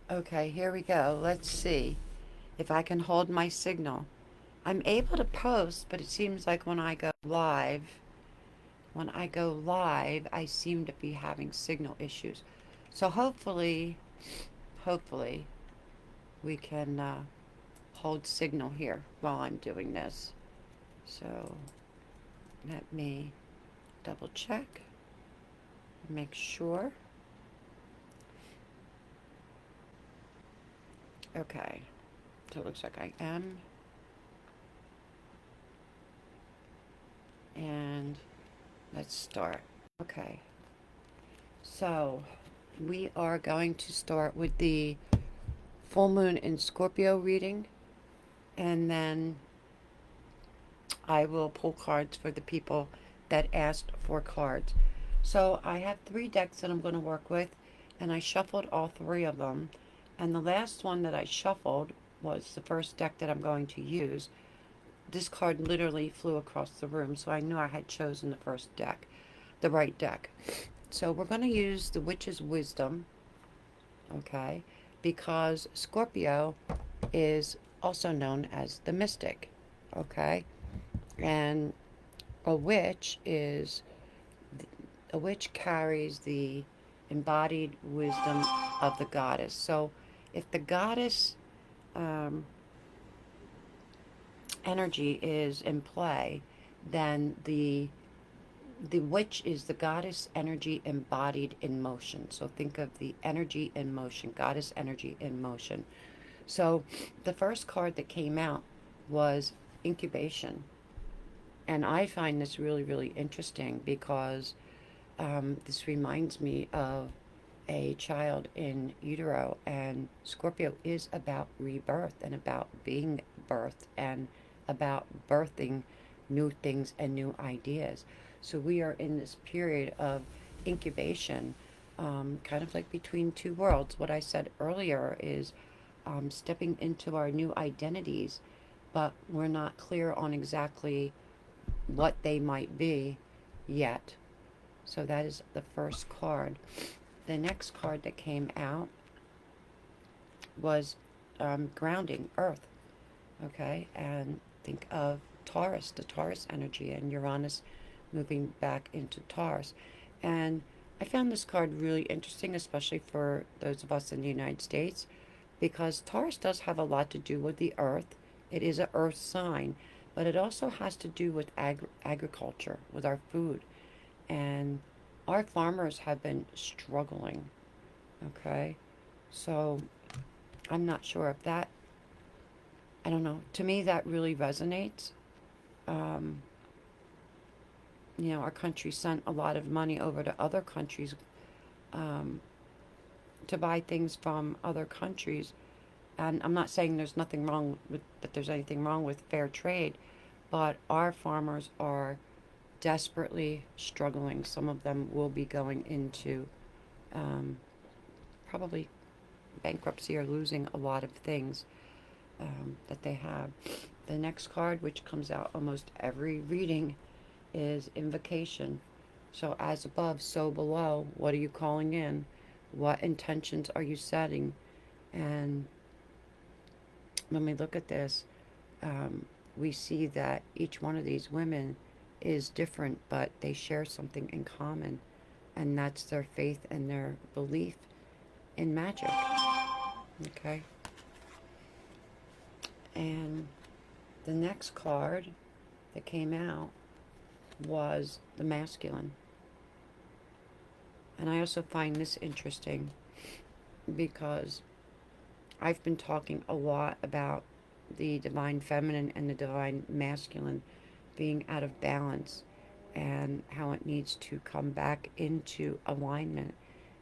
Okay, here we go. Let's see if I can hold my signal. I'm able to post, but it seems like when I go live, I seem to be having signal issues. So hopefully, we can hold signal here while I'm doing this. So let me double check, make sure. Okay, so it looks like I am. And let's start. Okay, so we are going to start with the full moon in Scorpio reading, and then I will pull cards for the people that asked for cards. So I have three decks that I'm going to work with, and I shuffled all three of them. And the last one that I shuffled was the first deck that I'm going to use. This card literally flew across the room, so I knew I had chosen the first deck, the right deck. So we're going to use the Witch's Wisdom, okay, because Scorpio is also known as the Mystic, okay, and a witch is a witch carries the embodied wisdom of the goddess. So if the goddess um, energy is in play, then the witch is the goddess energy embodied in motion. So think of the energy in motion, goddess energy in motion. So the first card that came out was incubation. And I find this really, really interesting because this reminds me of a child in utero, and Scorpio is about rebirth and about being birthed and about birthing new things and new ideas. So we are in this period of incubation, kind of like between two worlds. What I said earlier is stepping into our new identities, but we're not clear on exactly what they might be yet. So that is the first card. The next card that came out was grounding, Earth. Okay, and think of Taurus, the Taurus energy, and Uranus moving back into Taurus. And I found this card really interesting, especially for those of us in the United States, because Taurus does have a lot to do with the Earth. It is an Earth sign, but it also has to do with agriculture, with our food. And our farmers have been struggling. Okay, so I'm not sure if that, I don't know, to me that really resonates. Um, our country sent a lot of money over to other countries um, to buy things from other countries. And I'm not saying there's nothing wrong with that. There's anything wrong with fair trade, but our farmers are desperately struggling. Some of them will be going into um, probably bankruptcy or losing a lot of things that they have. The next card, which comes out almost every reading, is invocation. So, as above, so below. What are you calling in? What intentions are you setting? And when we look at this, um, we see that each one of these women is different, but they share something in common, and that's their faith and their belief in magic. Okay? And the next card that came out was the masculine. And I also find this interesting because I've been talking a lot about the divine feminine and the divine masculine being out of balance and how it needs to come back into alignment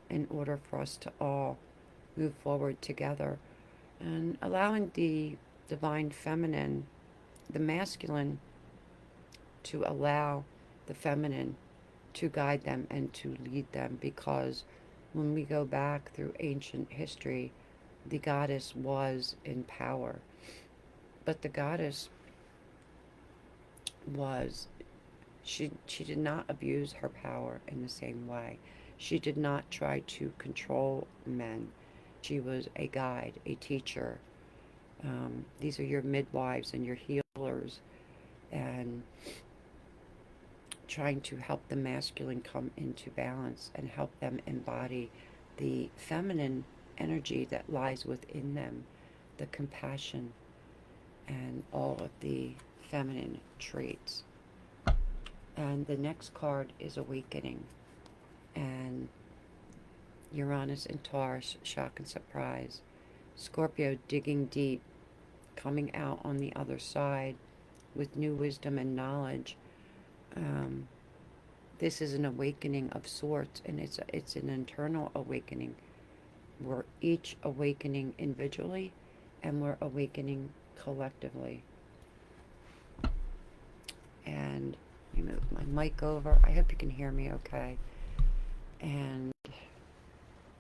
in order for us to all move forward together. And allowing the divine feminine, the masculine, to allow the feminine to guide them and to lead them, because when we go back through ancient history, the goddess was in power, but the goddess was she did not abuse her power in the same way. She did not try to control men. She was a guide, a teacher. These are your midwives and your healers, and trying to help the masculine come into balance and help them embody the feminine energy that lies within them, the compassion and all of the feminine traits. And the next card is Awakening. And Uranus and Taurus, shock and surprise. Scorpio, digging deep, coming out on the other side with new wisdom and knowledge. Um, this is an awakening of sorts, and it's an internal awakening. We're each awakening individually, and we're awakening collectively. And let me move my mic over. I hope you can hear me okay. And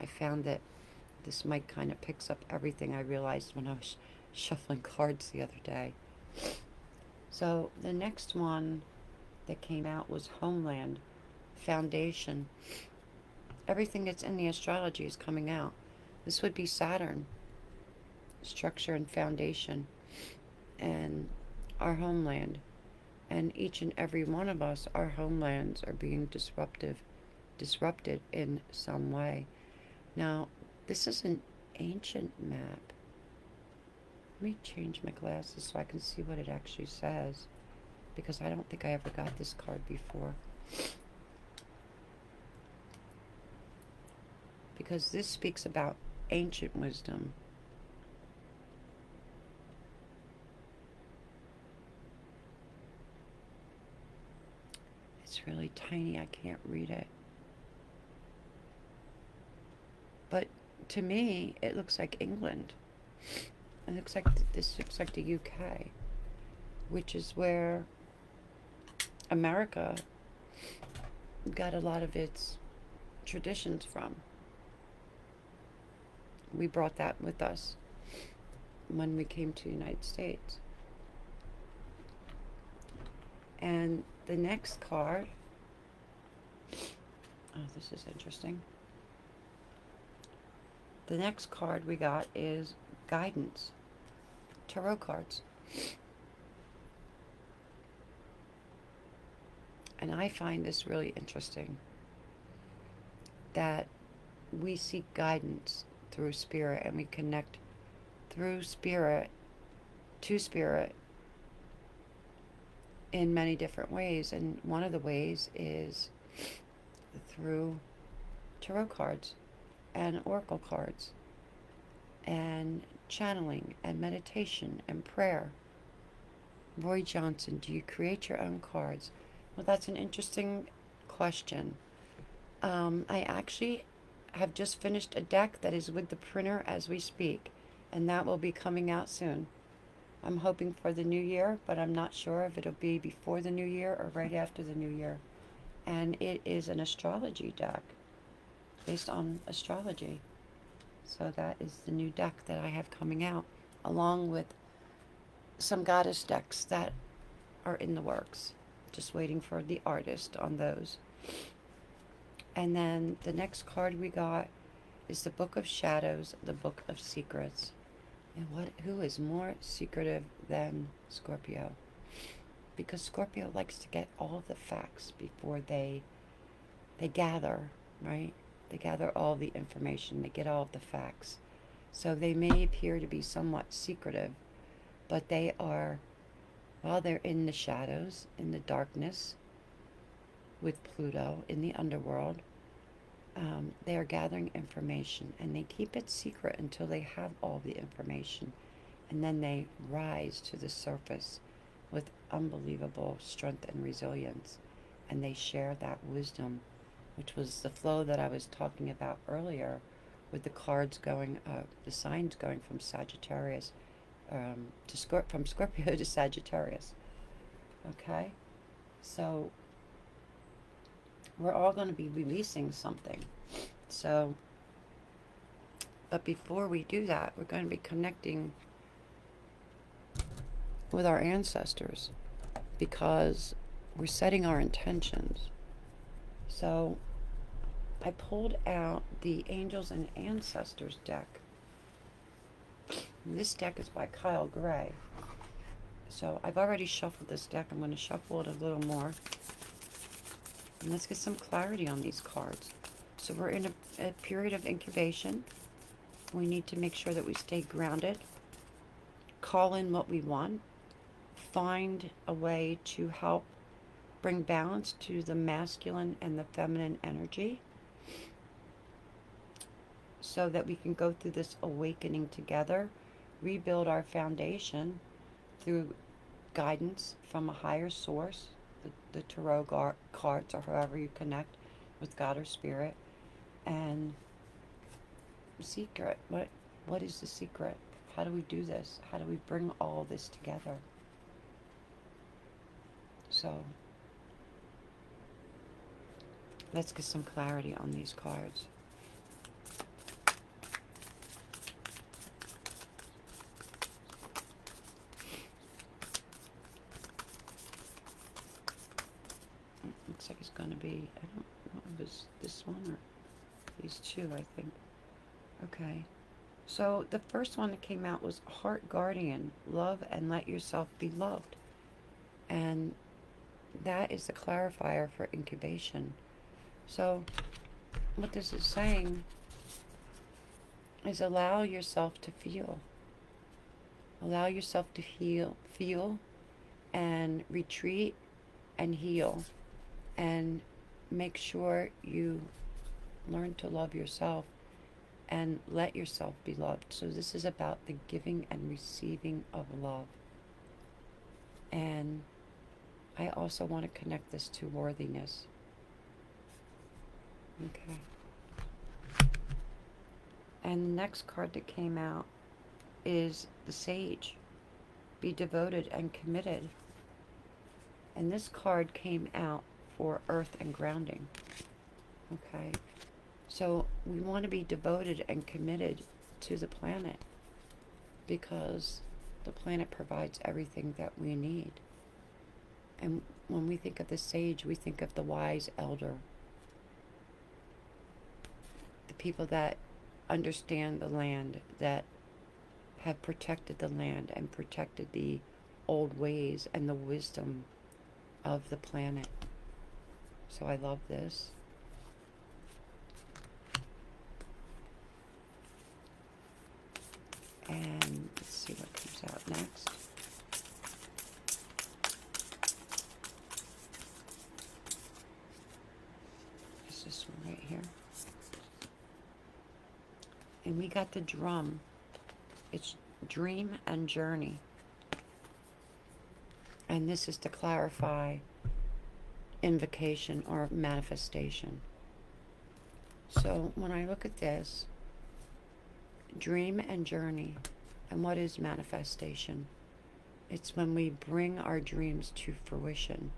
I found that this mic kind of picks up everything I realized when I was shuffling cards the other day. So the next one that came out was Homeland, Foundation. Everything that's in the astrology is coming out. This would be Saturn, structure and foundation, and our homeland. And each and every one of us, our homelands are being disrupted in some way. Now, this is an ancient map. Let me change my glasses so I can see what it actually says, because I don't think I ever got this card before. Because this speaks about ancient wisdom. It's really tiny, I can't read it. But to me, it looks like England. It looks like this looks like the UK, which is where America got a lot of its traditions from. We brought that with us when we came to the United States. And the next card, oh, this is interesting. The next card we got is Guidance, tarot cards. And I find this really interesting, that we seek guidance through spirit, and we connect through spirit to spirit in many different ways. And one of the ways is through tarot cards and oracle cards and channeling and meditation and prayer. Roy Johnson, do you create your own cards? Well, that's an interesting question. I actually have just finished a deck that is with the printer as we speak, and that will be coming out soon. I'm hoping for the new year, but I'm not sure if it'll be before the new year or right after the new year. And it is an astrology deck based on astrology. So that is the new deck that I have coming out, along with some goddess decks that are in the works. Just waiting for the artist on those. And then the next card we got is the Book of Shadows, the Book of Secrets. And who is more secretive than Scorpio? Because Scorpio likes to get all the facts before they gather, right? They gather all the information, they get all of the facts. So they may appear to be somewhat secretive, but they are, well, they're in the shadows, in the darkness, with Pluto in the underworld. They are gathering information, and they keep it secret until they have all the information, and then they rise to the surface with unbelievable strength and resilience, and they share that wisdom, which was the flow that I was talking about earlier, with the cards going, the signs going from Sagittarius from Scorpio to Sagittarius. Okay, so we're all going to be releasing something. So, but before we do that, we're going to be connecting with our ancestors, because we're setting our intentions. So I pulled out the Angels and Ancestors deck, This deck is by Kyle Gray. So I've already shuffled this deck. I'm going to shuffle it a little more. And let's get some clarity on these cards. So we're in a period of incubation. We need to make sure that we stay grounded. Call in what we want. Find a way to help bring balance to the masculine and the feminine energy, so that we can go through this awakening together, rebuild our foundation through guidance from a higher source, the tarot cards, or however you connect with God or Spirit. And secret, what is the secret? How do we do this? How do we bring all this together? So let's get some clarity on these cards. Looks like it's going to be, I don't know if it's this one or these two, I think. Okay. So the first one that came out was Heart Guardian, love and let yourself be loved. And that is the clarifier for incubation. So what this is saying is allow yourself to feel. Allow yourself to feel and retreat and heal. And make sure you learn to love yourself and let yourself be loved. So this is about the giving and receiving of love. And I also want to connect this to worthiness. Okay. And the next card that came out is the Sage. Be devoted and committed. And this card came out for earth and grounding. Okay. So we want to be devoted and committed to the planet, because the planet provides everything that we need. And when we think of the sage, we think of the wise elder, the people that understand the land, that have protected the land and protected the old ways and the wisdom of the planet. So I love this. And let's see what comes out next. Is this one right here? And we got the drum. It's dream and journey. And this is to clarify invocation or manifestation. So when I look at this, dream and journey, and what is manifestation? It's when we bring our dreams to fruition.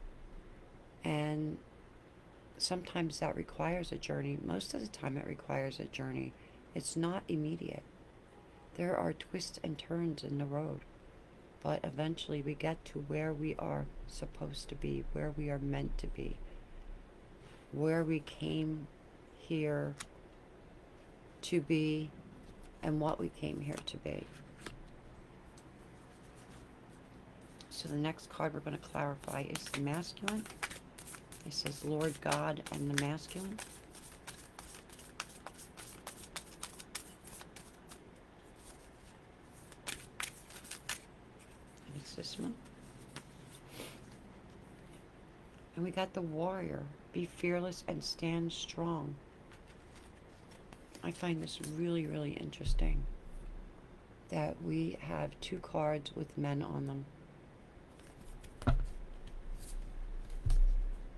And sometimes that requires a journey. Most of the time it requires a journey. It's not immediate. There are twists and turns in the road. But eventually we get to where we are supposed to be, where we are meant to be, where we came here to be, and what we came here to be. So the next card we're going to clarify is the masculine. It says Lord God and the masculine. And it's this one. And we got the warrior. Be fearless and stand strong. I find this really, really interesting that we have two cards with men on them.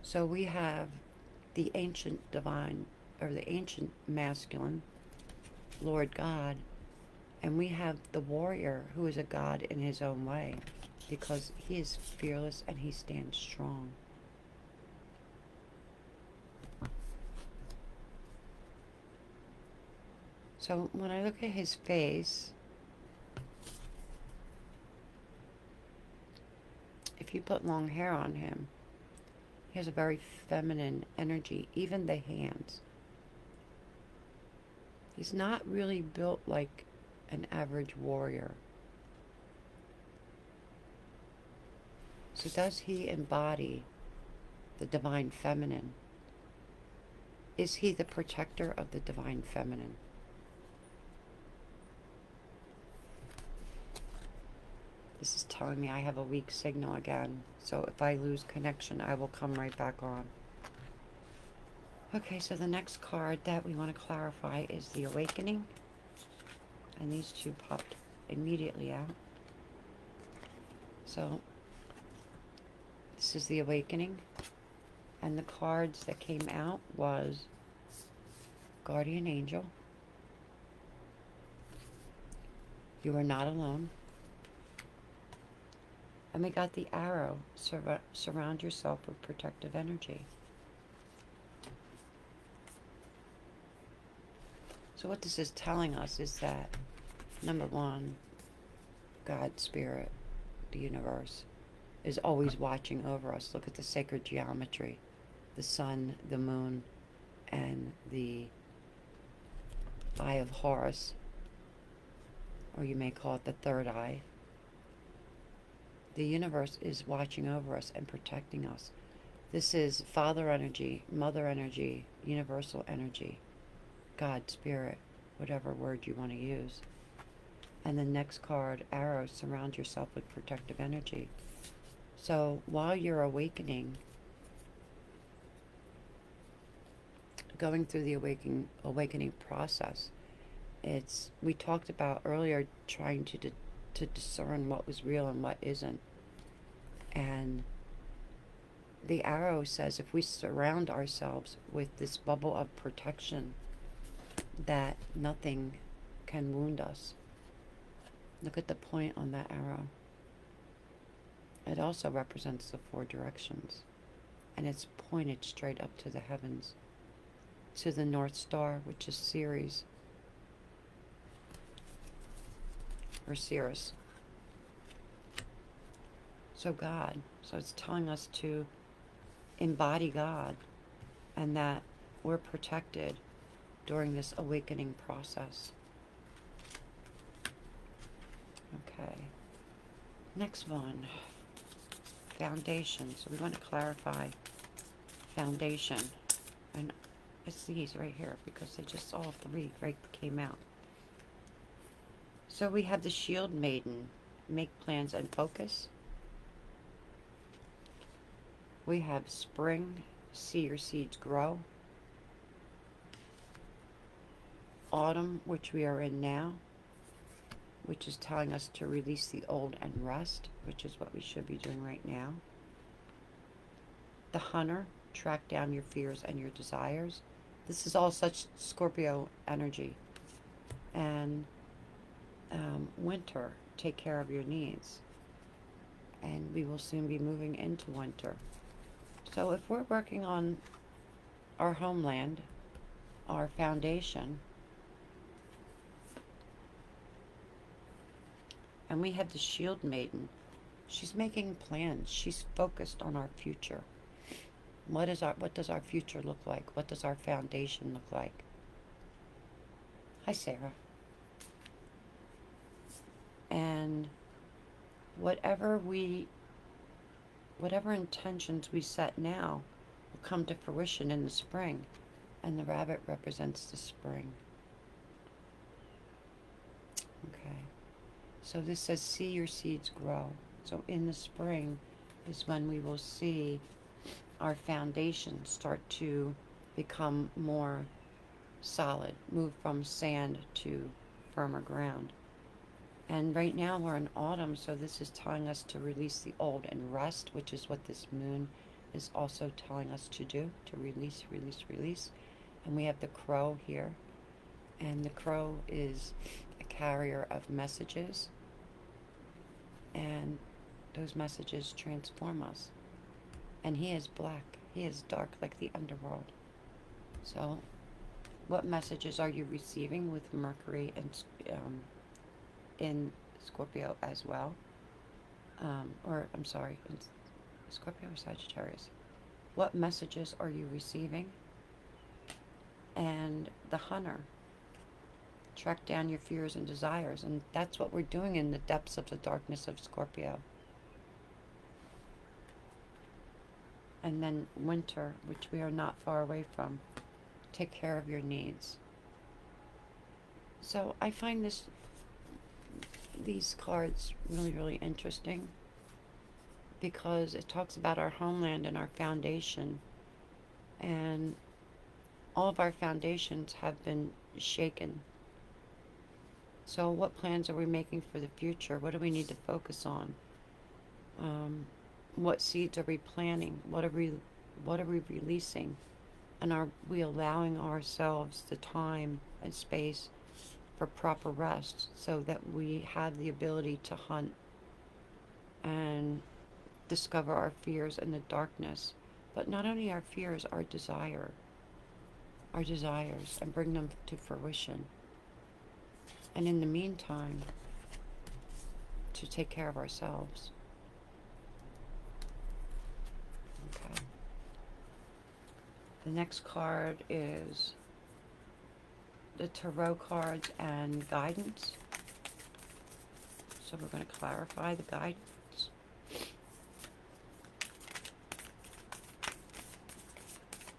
So we have the ancient divine, or the ancient masculine, Lord God, and we have the warrior, who is a god in his own way, because he is fearless and he stands strong. So when I look at his face, if you put long hair on him, he has a very feminine energy, even the hands. He's not really built like an average warrior. So does he embody the divine feminine? Is he the protector of the divine feminine? This is telling me I have a weak signal again. So if I lose connection, I will come right back on. Okay, so the next card that we want to clarify is the Awakening. And these two popped immediately out. So this is the Awakening. And the cards that came out was Guardian Angel. You are not alone. And we got the Arrow. Surround yourself with protective energy. So what this is telling us is that, number one, God, Spirit, the universe, is always watching over us. Look at the sacred geometry. The sun, the moon, and the Eye of Horus, or you may call it the third eye. The universe is watching over us and protecting us. This is Father energy, Mother energy, universal energy, God, Spirit, whatever word you want to use. And the next card, Arrow, surround yourself with protective energy. So while you're awakening, going through the awakening process, we talked about earlier trying to discern what was real and what isn't. And the Arrow says if we surround ourselves with this bubble of protection, that nothing can wound us. Look at the point on that arrow. It also represents the four directions, and it's pointed straight up to the heavens, to the North Star, which is Ceres, or Cirrus. So God. So it's telling us to embody God, and that we're protected during this awakening process. Okay. Next one. Foundation. So we want to clarify foundation. And it's these right here because they just all three right came out. So we have the Shield Maiden. Make plans and focus. We have Spring. See your seeds grow. Autumn, which we are in now, which is telling us to release the old and rest, which is what we should be doing right now. The Hunter, track down your fears and your desires. This is all such Scorpio energy. And Winter, take care of your needs. And we will soon be moving into winter. So if we're working on our homeland, our foundation, and we have the Shield Maiden, she's making plans. She's focused on our future. What does our future look like? What does our foundation look like? Hi, Sarah. And whatever intentions we set now will come to fruition in the spring. And the rabbit represents the spring. Okay. So this says, see your seeds grow. So in the spring is when we will see our foundation start to become more solid, move from sand to firmer ground. And right now we're in autumn, so this is telling us to release the old and rest, which is what this moon is also telling us to do, to release, release, release. And we have the crow here, and the crow is a carrier of messages, and those messages transform us. And he is black, he is dark like the underworld. So what messages are you receiving with Mercury and in Scorpio as well? Or I'm sorry, in Scorpio or Sagittarius? What messages are you receiving? And the Hunter, Track down your fears and desires. And that's what we're doing in the depths of the darkness of Scorpio. And then winter, which we are not far away from. Take care of your needs. So I find these cards really, really interesting because it talks about our homeland and our foundation. And all of our foundations have been shaken. So what plans are we making for the future? What do we need to focus on? What seeds are we planting? What are we releasing? And are we allowing ourselves the time and space for proper rest so that we have the ability to hunt and discover our fears in the darkness? But not only our fears, our desires, and bring them to fruition. And in the meantime, to take care of ourselves. Okay. The next card is the Tarot cards and guidance. So we're going to clarify the guidance.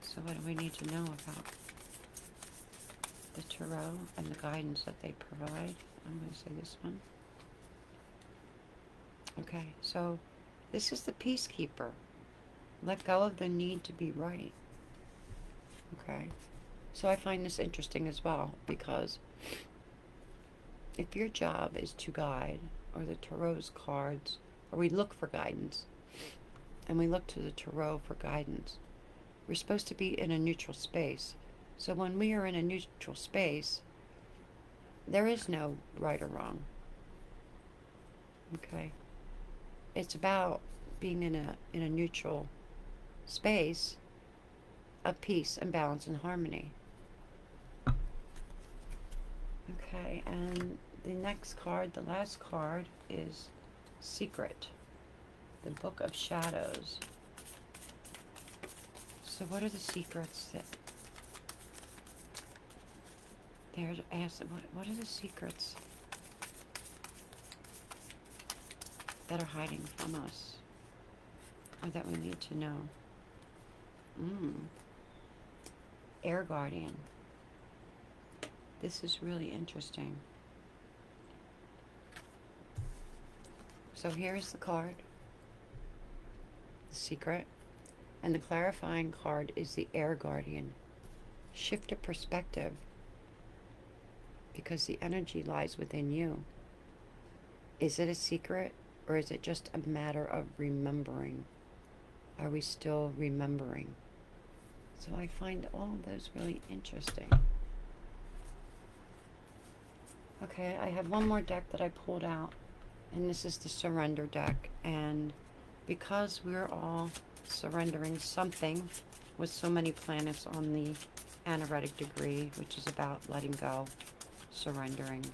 So what do we need to know about the Tarot and the guidance that they provide? I'm going to say this one. Okay, so this is the Peacekeeper. Let go of the need to be right. Okay, so I find this interesting as well, because if your job is to guide, or the Tarot's cards, or we look for guidance, and we look to the Tarot for guidance, we're supposed to be in a neutral space. So when we are in a neutral space, there is no right or wrong. Okay, it's about being in a neutral space of peace and balance and harmony. Okay, and the next card, the last card, is Secret, the Book of Shadows. So what are the secrets that they're asked? What are the secrets that are hiding from us, or that we need to know? Air Guardian. This is really interesting. So here's the card, the secret, and the clarifying card is the Air Guardian. Shift your perspective, because the energy lies within you. Is it a secret, or is it just a matter of remembering? Are we still remembering? So I find all of those really interesting. Okay, I have one more deck that I pulled out, and this is the Surrender deck. And because we're all surrendering something with so many planets on the anaretic degree, which is about letting go, surrendering,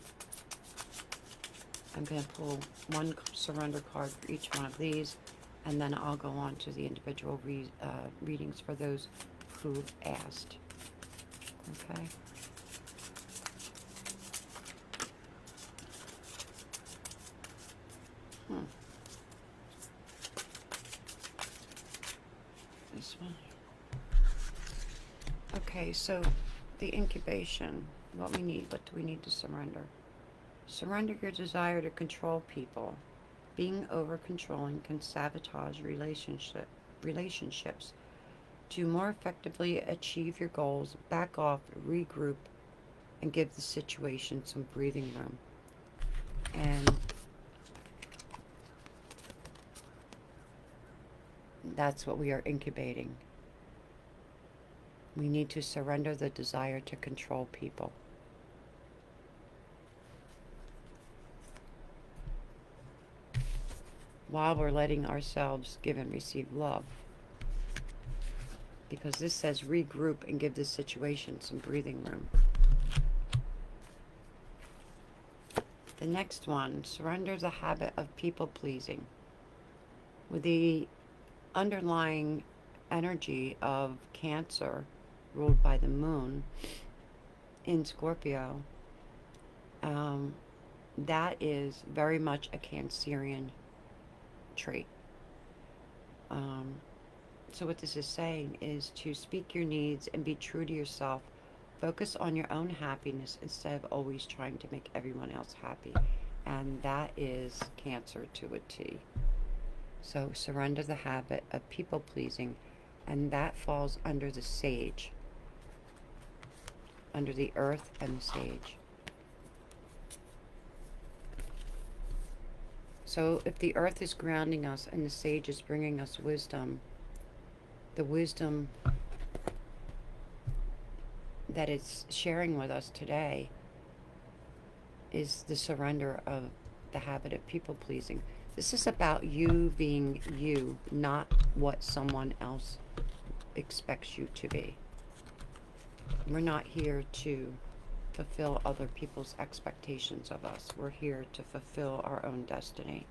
I'm going to pull one surrender card for each one of these, and then I'll go on to the individual readings for those who asked. Okay. This one. Okay, so the incubation, what do we need to surrender? Surrender your desire to control people. Being over-controlling can sabotage relationships. To more effectively achieve your goals, back off, regroup, and give the situation some breathing room. And that's what we are incubating. We need to surrender the desire to control people. While we're letting ourselves give and receive love. Because this says regroup and give this situation some breathing room. The next one, surrender the habit of people pleasing. With the underlying energy of Cancer, ruled by the moon in Scorpio, Um, that is very much a Cancerian trait. Um, so what this is saying is to speak your needs and be true to yourself. Focus on your own happiness instead of always trying to make everyone else happy. And that is Cancer to a T. So surrender the habit of people pleasing, and that falls under the sage, under the earth and the sage. So if the earth is grounding us and the sage is bringing us wisdom, the wisdom that it's sharing with us today is the surrender of the habit of people pleasing. This is about you being you, not what someone else expects you to be. We're not here to fulfill other people's expectations of us. We're here to fulfill our own destiny.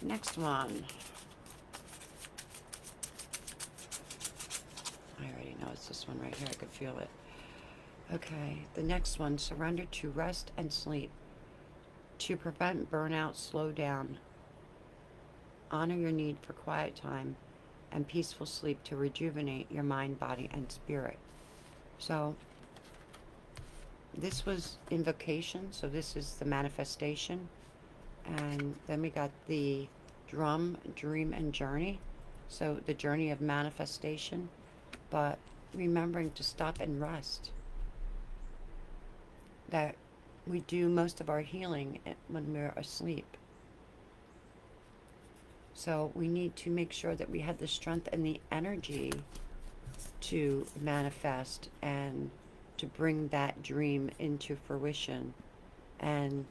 Next one. I already know it's this one right here. I could feel it. Okay, the next one, surrender to rest and sleep. To prevent burnout, slow down. Honor your need for quiet time and peaceful sleep to rejuvenate your mind, body, and spirit. So, this was invocation, so this is the manifestation. And then we got the drum, dream, and journey. So, the journey of manifestation, but remembering to stop and rest. That we do most of our healing when we're asleep. So we need to make sure that we have the strength and the energy to manifest and to bring that dream into fruition. And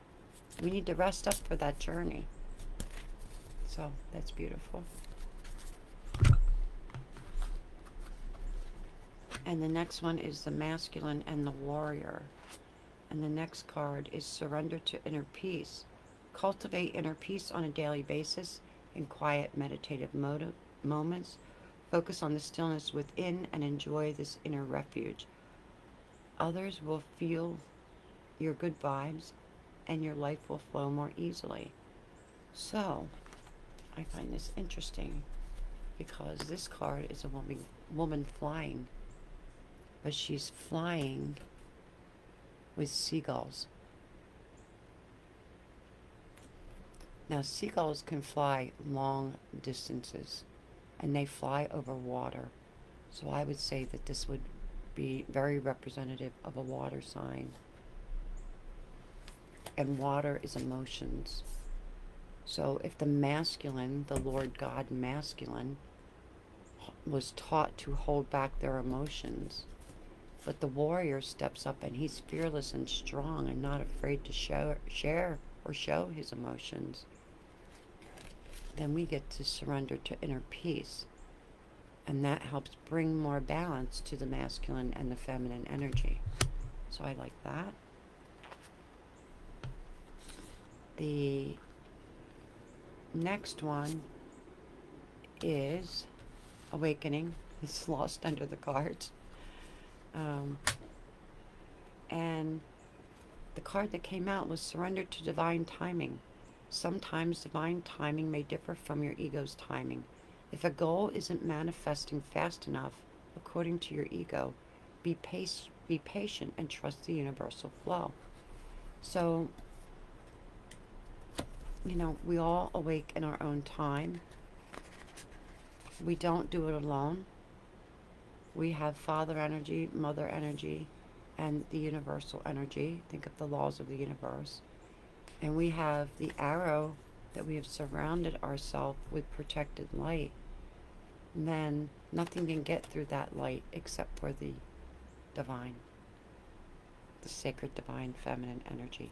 we need to rest up for that journey. So that's beautiful. And the next one is the masculine and the warrior. And the next card is surrender to inner peace. Cultivate inner peace on a daily basis in quiet meditative moments. Focus on the stillness within and enjoy this inner refuge. Others will feel your good vibes and your life will flow more easily. So, I find this interesting because this card is a woman flying, but she's flying with seagulls. Now, seagulls can fly long distances and they fly over water. So I would say that this would be very representative of a water sign. And water is emotions. So if the masculine, the Lord God masculine, was taught to hold back their emotions, but the warrior steps up and he's fearless and strong and not afraid to share or show his emotions, then we get to surrender to inner peace. And that helps bring more balance to the masculine and the feminine energy. So I like that. The next one is awakening. It's lost under the cards. And the card that came out was surrender to divine timing. Sometimes divine timing may differ from your ego's timing. If a goal isn't manifesting fast enough, according to your ego, be patient and trust the universal flow. So, we all awake in our own time. We don't do it alone. We have father energy, mother energy, and the universal energy. Think of the laws of the universe. And we have the arrow that we have surrounded ourselves with protected light. And then nothing can get through that light except for the divine, the sacred divine feminine energy.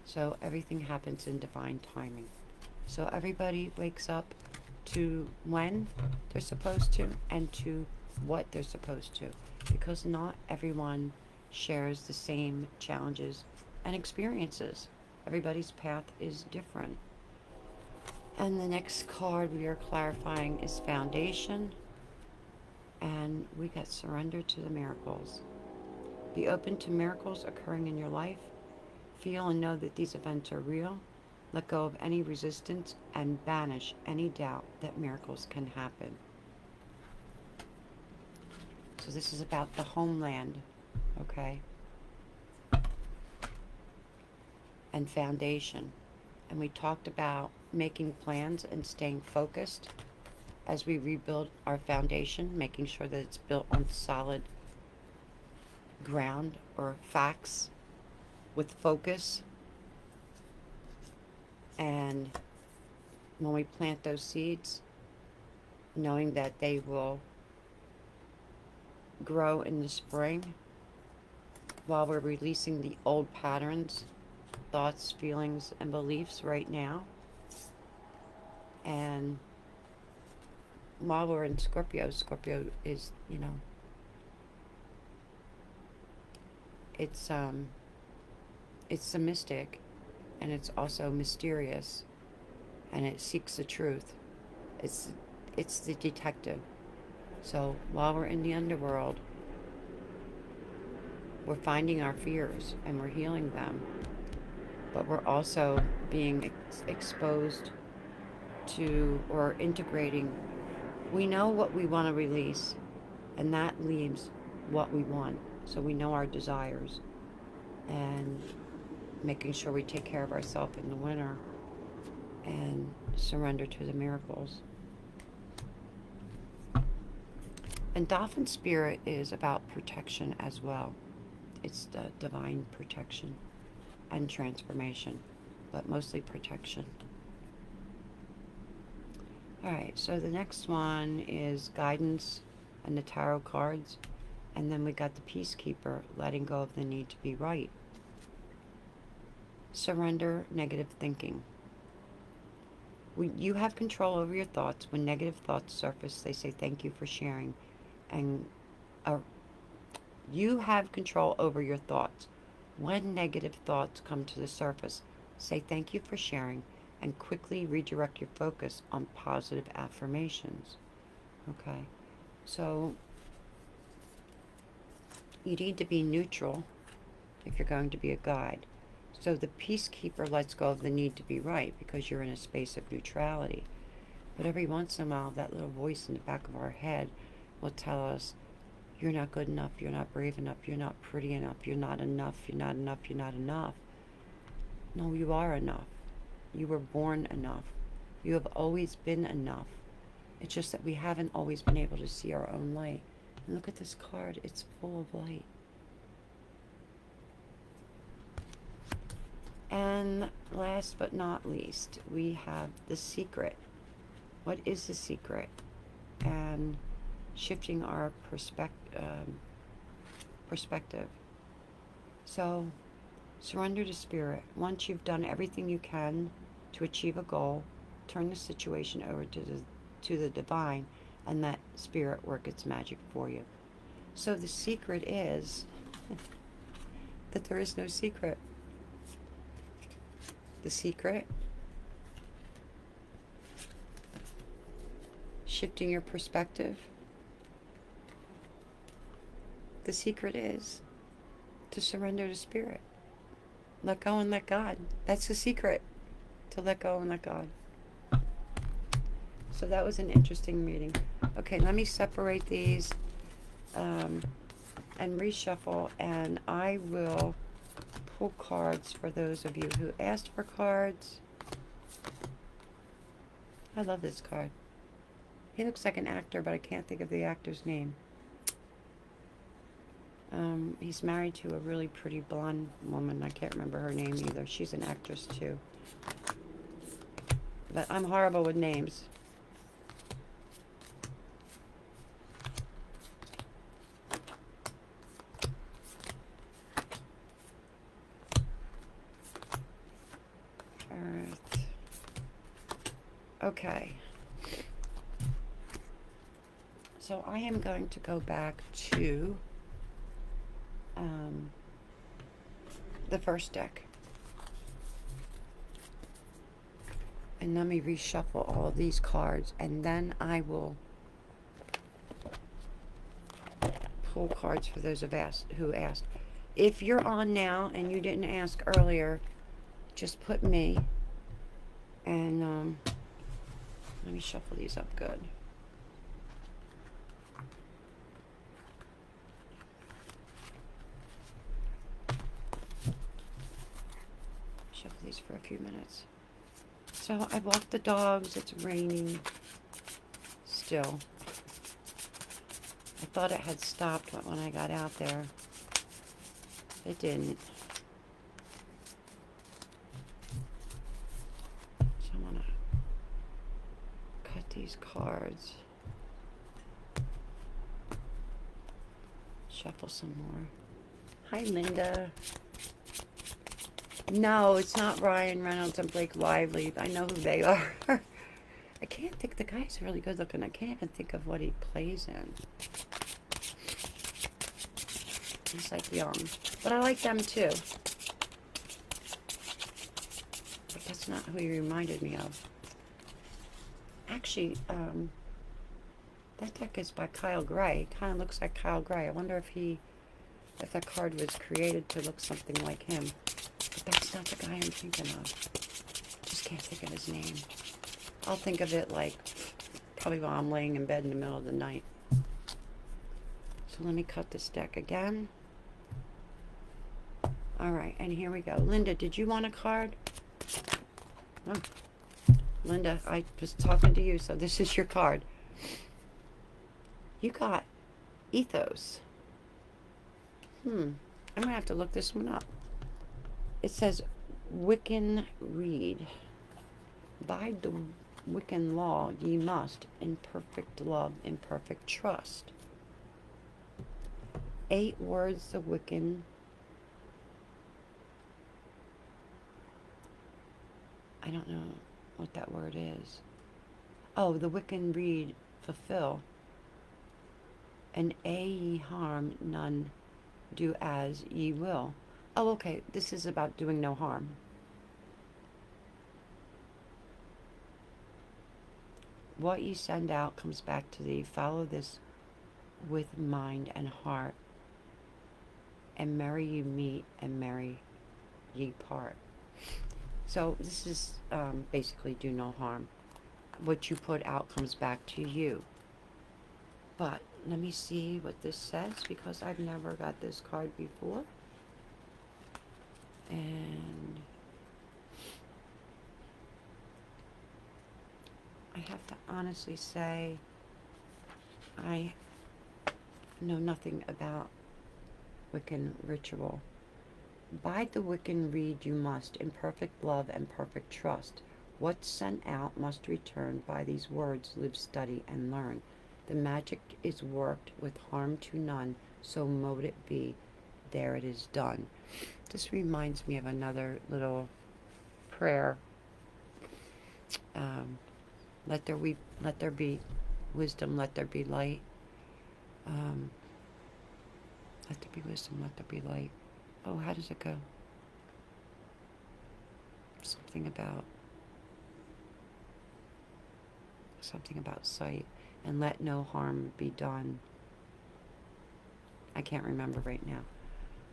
So everything happens in divine timing. So everybody wakes up to when they're supposed to and to what they're supposed to, because not everyone shares the same challenges and experiences. Everybody's path is different. And the next card we are clarifying is foundation. And we got surrender to the miracles. Be open to miracles occurring in your life. Feel and know that these events are real. Let go of any resistance and banish any doubt that miracles can happen. So this is about the homeland, okay? And foundation. And we talked about making plans and staying focused as we rebuild our foundation, making sure that it's built on solid ground or facts with focus. And when we plant those seeds, knowing that they will grow in the spring while we're releasing the old patterns, thoughts, feelings, and beliefs right now. And while we're in Scorpio, Scorpio is, it's the mystic, and it's also mysterious, and it seeks the truth. It's it's the detective. So while we're in the underworld, we're finding our fears and we're healing them, but we're also being exposed to or integrating. We know what we want to release, and that leaves what we want. So we know our desires, and making sure we take care of ourselves in the winter and surrender to the miracles. And Dolphin Spirit is about protection as well. It's the divine protection and transformation, but mostly protection. Alright, so the next one is guidance and the tarot cards. And then we got the Peacekeeper, letting go of the need to be right. Surrender negative thinking. You have control over your thoughts. When negative thoughts surface, they say thank you for sharing. And you have control over your thoughts. When negative thoughts come to the surface, say thank you for sharing and quickly redirect your focus on positive affirmations. Okay? So you need to be neutral if you're going to be a guide. So the Peacekeeper lets go of the need to be right because you're in a space of neutrality. But every once in a while, that little voice in the back of our head will tell us, you're not good enough, you're not brave enough, you're not pretty enough, you're not enough, you're not enough, you're not enough. No, you are enough. You were born enough. You have always been enough. It's just that we haven't always been able to see our own light. And look at this card, it's full of light. And last but not least, we have the secret. What is the secret? And shifting our perspective. So, surrender to spirit. Once you've done everything you can to achieve a goal, turn the situation over to the divine and let spirit work its magic for you. So the secret is that there is no secret. The secret, shifting your perspective. The secret is to surrender to spirit. Let go and let God. That's the secret, to let go and let God. So that was an interesting meeting. Okay, let me separate these and reshuffle, and I will pull cards for those of you who asked for cards. I love this card. He looks like an actor, but I can't think of the actor's name. He's married to a really pretty blonde woman. I can't remember her name either. She's an actress too. But I'm horrible with names. Alright. Okay. So I am going to go back to the first deck. And let me reshuffle all of these cards, and then I will pull cards for those who asked. If you're on now and you didn't ask earlier, just put me. And let me shuffle these up good. Shuffle these for a few minutes. So I walked the dogs. It's raining still. I thought it had stopped when I got out there. It didn't. So I'm going to cut these cards. Shuffle some more. Hi, Linda. No, it's not Ryan Reynolds and Blake Lively. I know who they are. I can't think. The guy's really good looking. I can't even think of what he plays in. He's like young. But I like them too. But that's not who he reminded me of. Actually, that deck is by Kyle Gray. Kind of looks like Kyle Gray. I wonder if that card was created to look something like him. But that's not the guy I'm thinking of. Just can't think of his name. I'll think of it like probably while I'm laying in bed in the middle of the night. So let me cut this deck again. All right, and here we go. Linda, did you want a card? Oh, Linda, I was talking to you, so this is your card. You got Ethos. I'm going to have to look this one up. It says Wiccan Reed. By the Wiccan law, ye must, in perfect love, in perfect trust. 8 words the Wiccan. I don't know what that word is. Oh, the Wiccan Reed fulfill. And ye harm none, do as ye will. Oh, okay, this is about doing no harm. What ye send out comes back to thee. Follow this with mind and heart, and merry ye meet, and merry ye part. So this is basically do no harm. What you put out comes back to you. But let me see what this says, because I've never got this card before. And I have to honestly say I know nothing about Wiccan ritual. By the Wiccan Reed you must, in perfect love and perfect trust. What's sent out must return. By these words live, study, and learn. The magic is worked with harm to none, so mote it be, there it is done. This reminds me of another little prayer. Let there be wisdom, let there be light. Let there be wisdom, let there be light. Oh, how does it go? Something about sight. And let no harm be done. I can't remember right now.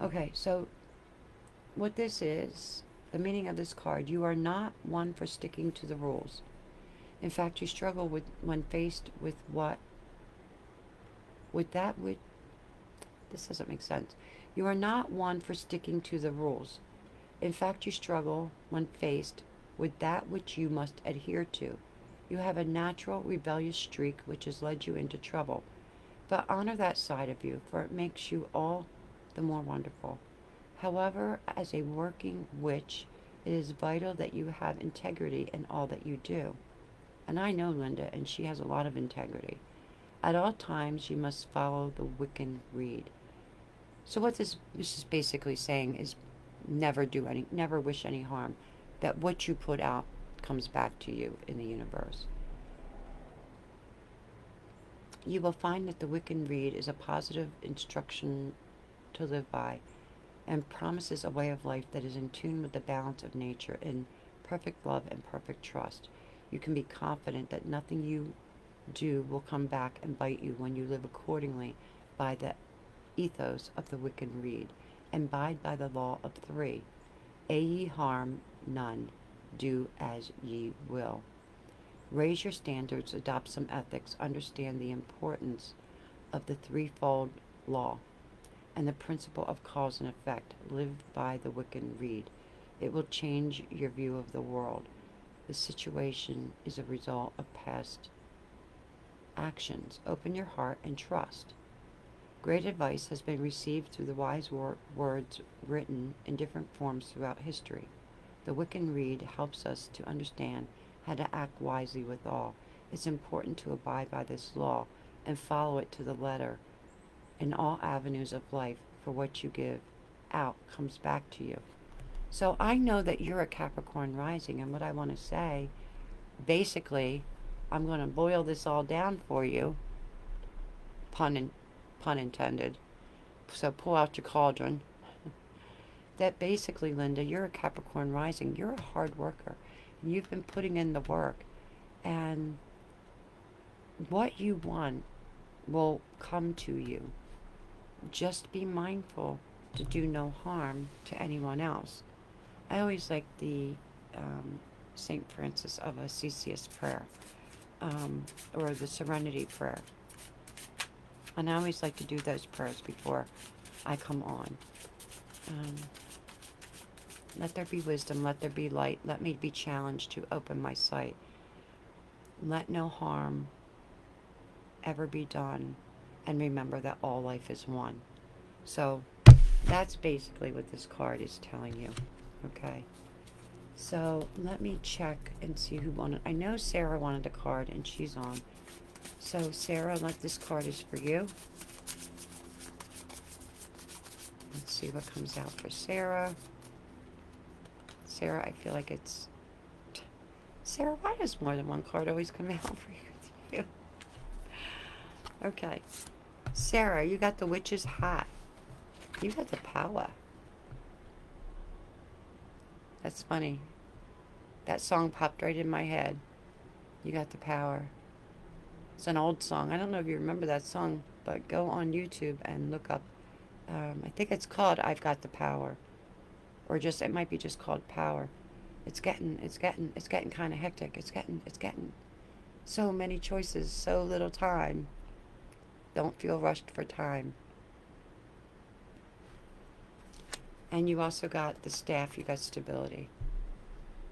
Okay, so what this is, the meaning of this card, you are not one for sticking to the rules. In fact, you struggle when faced with this doesn't make sense. You are not one for sticking to the rules. In fact, you struggle when faced with that which you must adhere to. You have a natural rebellious streak which has led you into trouble. But honor that side of you, for it makes you all the more wonderful. However, as a working witch, it is vital that you have integrity in all that you do. And I know Linda, and she has a lot of integrity. At all times, you must follow the Wiccan Reed. So what this is basically saying is never wish any harm. That what you put out comes back to you in the universe. You will find that the Wiccan Reed is a positive instruction to live by, and promises a way of life that is in tune with the balance of nature in perfect love and perfect trust. You can be confident that nothing you do will come back and bite you when you live accordingly by the ethos of the Wiccan Rede. Abide by the law of three. A ye harm none. Do as ye will. Raise your standards, adopt some ethics, understand the importance of the threefold law and the principle of cause and effect. Live by the Wiccan Rede. It will change your view of the world. The situation is a result of past actions. Open your heart and trust. Great advice has been received through the wise words written in different forms throughout history. The Wiccan Rede helps us to understand how to act wisely with all. It's important to abide by this law and follow it to the letter in all avenues of life, for what you give out comes back to you. So I know that you're a Capricorn rising, and what I want to say, basically, I'm going to boil this all down for you, pun intended. So pull out your cauldron. That basically, Linda, you're a Capricorn rising. You're a hard worker, and you've been putting in the work, and what you want will come to you. Just be mindful to do no harm to anyone else. I always like the St. Francis of Assisi's prayer, or the Serenity prayer. And I always like to do those prayers before I come on. Let there be wisdom, let there be light, let me be challenged to open my sight. Let no harm ever be done, and remember that all life is one. So that's basically what this card is telling you. Okay. So let me check and see who wanted. I know Sarah wanted a card, and she's on. So Sarah, this card is for you. Let's see what comes out for Sarah. Sarah, I feel like it's... Sarah, why does more than one card always come out for you? Okay. Sarah, you got the witch's hat. You got the power. That's funny. That song popped right in my head. You got the power. It's an old song. I don't know if you remember that song, but go on YouTube and look up. I think it's called "I've Got the Power," or just it might be just called "Power." It's getting kind of hectic. It's getting so many choices, so little time. Don't feel rushed for time. And you also got the staff. You got stability.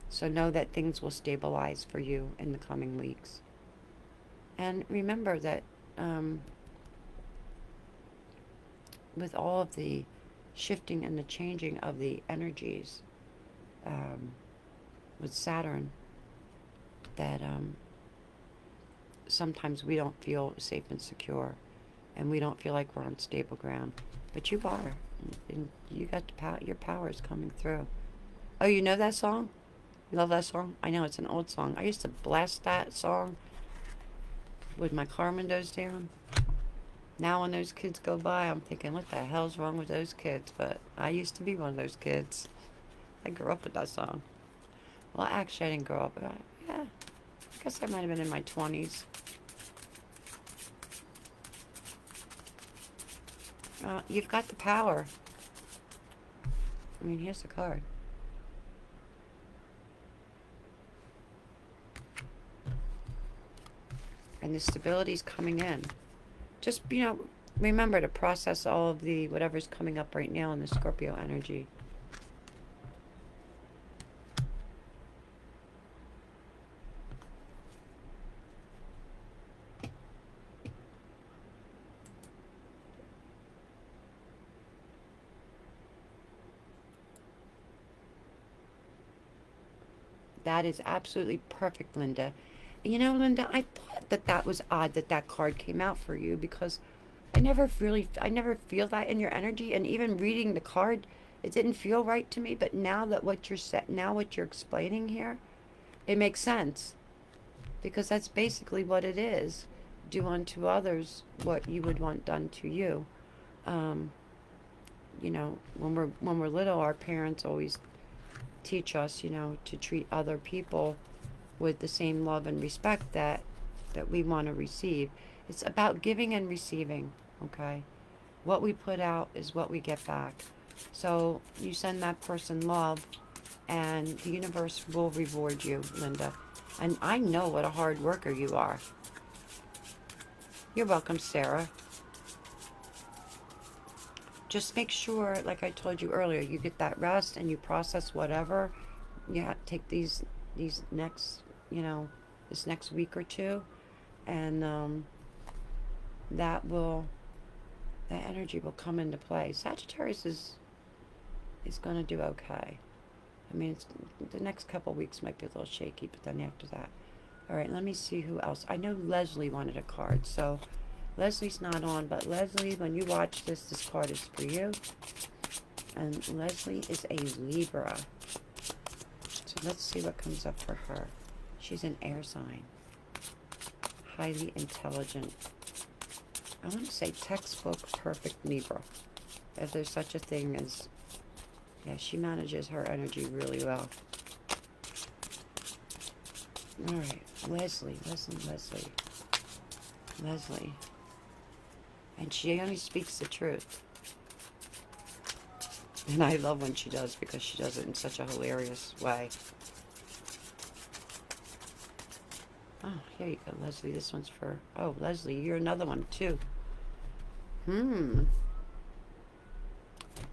So know that things will stabilize for you in the coming weeks. And remember that with all of the shifting and the changing of the energies with Saturn, that sometimes we don't feel safe and secure, and we don't feel like we're on stable ground. But you are. And you got the power. Your power is coming through. Oh, you know that song? You love that song? I know, it's an old song. I used to blast that song with my car windows down. Now when those kids go by, I'm thinking, what the hell's wrong with those kids? But I used to be one of those kids. I grew up with that song. Well, actually, I didn't grow up. But yeah, I guess I might have been in my 20s. You've got the power. I mean, here's the card. And the stability's coming in. Just, remember to process all of the whatever's coming up right now in the Scorpio energy. That is absolutely perfect, Linda. Linda, I thought that was odd that card came out for you, because I never feel that in your energy, and even reading the card, it didn't feel right to me. But now that what you're explaining here, it makes sense, because that's basically what it is. Do unto others what you would want done to you. When we're little, our parents always teach us, to treat other people with the same love and respect that we want to receive. It's about giving and receiving, okay? What we put out is what we get back. So you send that person love, and the universe will reward you, Linda. And I know what a hard worker you are. You're welcome, Sarah. Just make sure, like I told you earlier, you get that rest and you process whatever. Yeah, take these next, you know, this next week or two, and that will that energy will come into play. Sagittarius is going to do okay. I mean, the next couple weeks might be a little shaky, but then after that. All right, let me see who else. I know Leslie wanted a card, so Leslie's not on, but Leslie, when you watch this, this card is for you. And Leslie is a Libra. So let's see what comes up for her. She's an air sign. Highly intelligent. I want to say textbook perfect Libra. If there's such a thing as... Yeah, she manages her energy really well. Alright, Leslie. And she only speaks the truth. And I love when she does, because she does it in such a hilarious way. Oh, here you go, Leslie. This one's for... Oh, Leslie, you're another one, too. You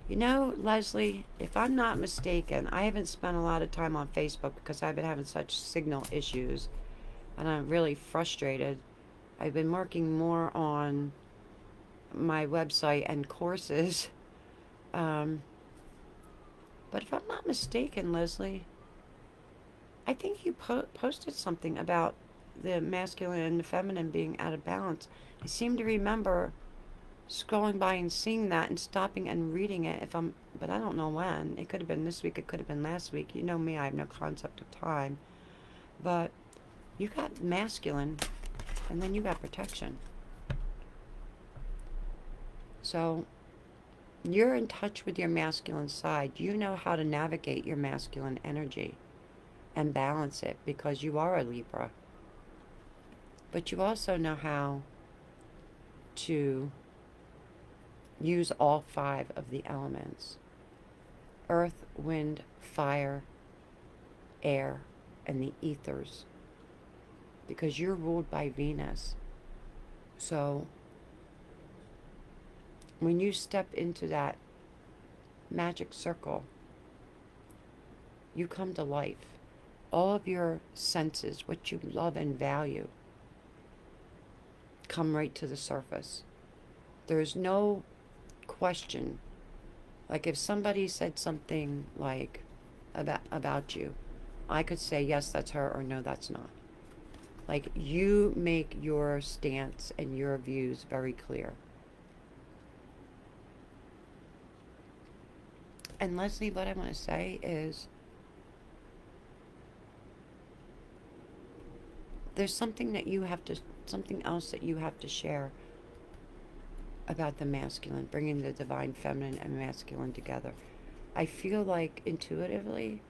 know, Leslie, if I'm not mistaken, I haven't spent a lot of time on Facebook because I've been having such signal issues, and I'm really frustrated. I've been working more on my website and courses. But if I'm not mistaken, Leslie, I think you posted something about the masculine and the feminine being out of balance. I seem to remember scrolling by and seeing that and stopping and reading it, but I don't know when. It could have been this week, it could have been last week. You know me, I have no concept of time. But you got masculine, and then you got protection. So you're in touch with your masculine side. You know how to navigate your masculine energy and balance it, because you are a Libra. But you also know how to use all 5 of the elements: earth, wind, fire, air, and the ethers, because you're ruled by Venus. So when you step into that magic circle, you come to life. All of your senses, what you love and value, come right to the surface. There's no question. Like if somebody said something like about you, I could say yes, that's her, or no, that's not. Like, you make your stance and your views very clear. And Leslie, what I want to say is, there's something else that you have to share about the masculine, bringing the divine feminine and masculine together. I feel like intuitively,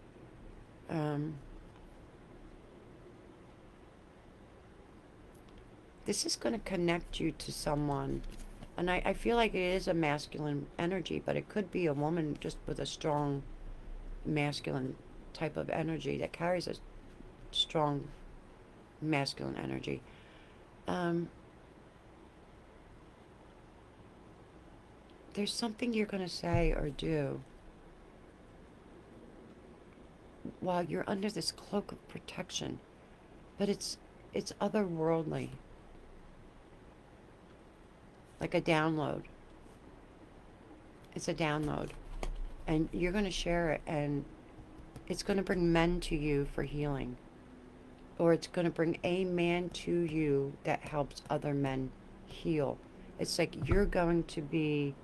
this is going to connect you to someone. And I feel like it is a masculine energy, but it could be a woman just with a strong masculine type of energy that carries a strong masculine energy. There's something you're going to say or do while you're under this cloak of protection, but it's otherworldly, like a download. It's a download, and you're going to share it, and it's going to bring men to you for healing, or it's going to bring a man to you that helps other men heal. It's like you're going to be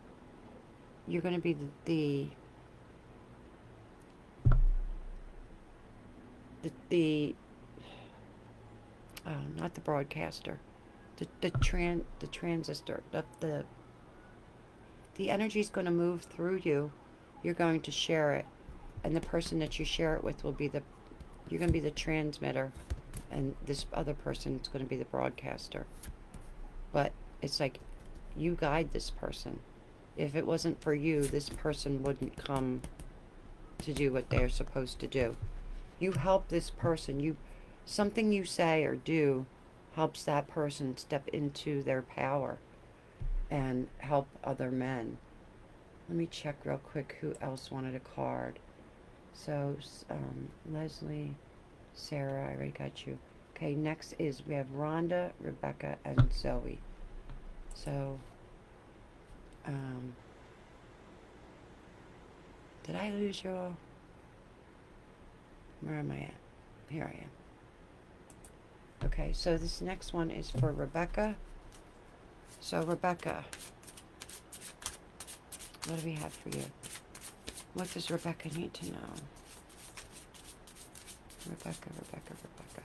the not the broadcaster, the transistor, the energy is going to move through you. You're going to share it, and the person that you share it with will be you're going to be the transmitter, and this other person is going to be the broadcaster. But it's like you guide this person. If it wasn't for you, this person wouldn't come to do what they're supposed to do. You help this person. Something you say or do helps that person step into their power and help other men. Let me check real quick who else wanted a card. So, Leslie, Sarah, I already got you. Okay, next is we have Rhonda, Rebecca, and Zoe. So, um, did I lose you all? Where am I at? Here I am. Okay, so this next one is for Rebecca. So, Rebecca, what do we have for you? What does Rebecca need to know? Rebecca, Rebecca, Rebecca.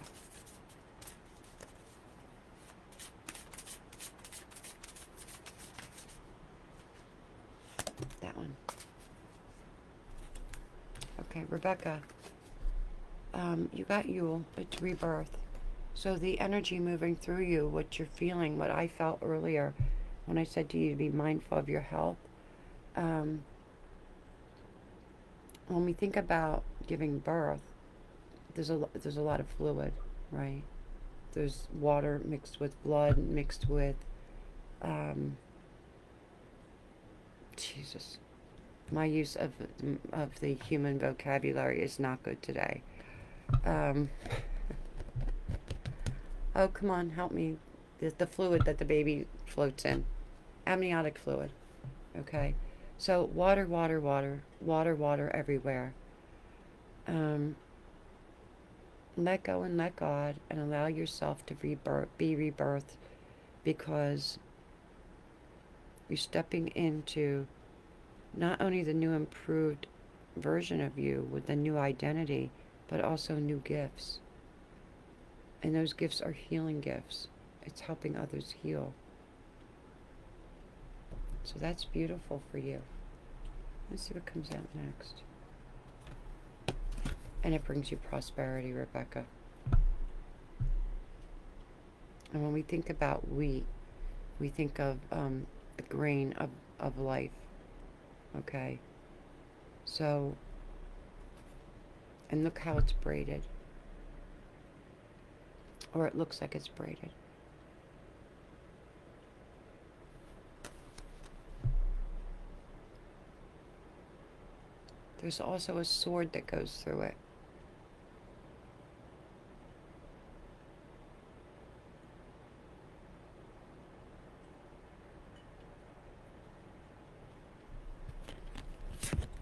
That one. Okay, Rebecca, you got Yule. It's rebirth. So the energy moving through you, what you're feeling, what I felt earlier when I said to you to be mindful of your health. Um, when we think about giving birth, there's a lot of fluid, right? There's water mixed with blood, mixed with, um, Jesus. My use of the human vocabulary is not good today. Um, oh, come on, help me. The fluid that the baby floats in, amniotic fluid. Okay, so water, water, water, water, water everywhere. Um, Let go and let God, and allow yourself to be rebirthed, because you're stepping into not only the new improved version of you with the new identity, but also new gifts. And those gifts are healing gifts. It's helping others heal. So that's beautiful for you. Let's see what comes out next. And it brings you prosperity, Rebecca. And when we think about wheat, we think of the grain of life. Okay? So, and look how it's braided. Or it looks like it's braided. There's also a sword that goes through it.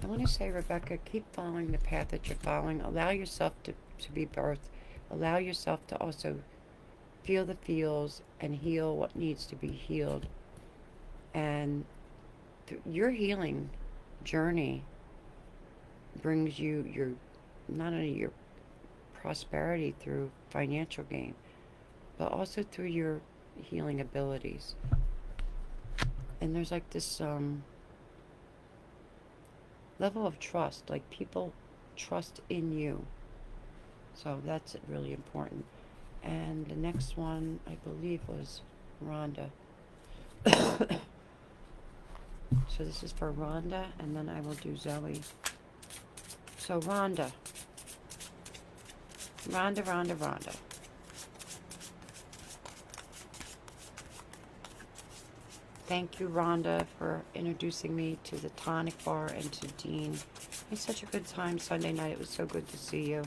I want to say, Rebecca, keep following the path that you're following. Allow yourself to be birthed. Allow yourself to also feel the feels and heal what needs to be healed. And your healing journey brings you your, not only your prosperity through financial gain, but also through your healing abilities. And there's like this level of trust, like people trust in you. So that's really important. And the next one, I believe, was Rhonda. So this is for Rhonda, and then I will do Zoe. So Rhonda. Rhonda, Rhonda, Rhonda. Thank you, Rhonda, for introducing me to the tonic bar and to Dean. We had such a good time Sunday night. It was so good to see you.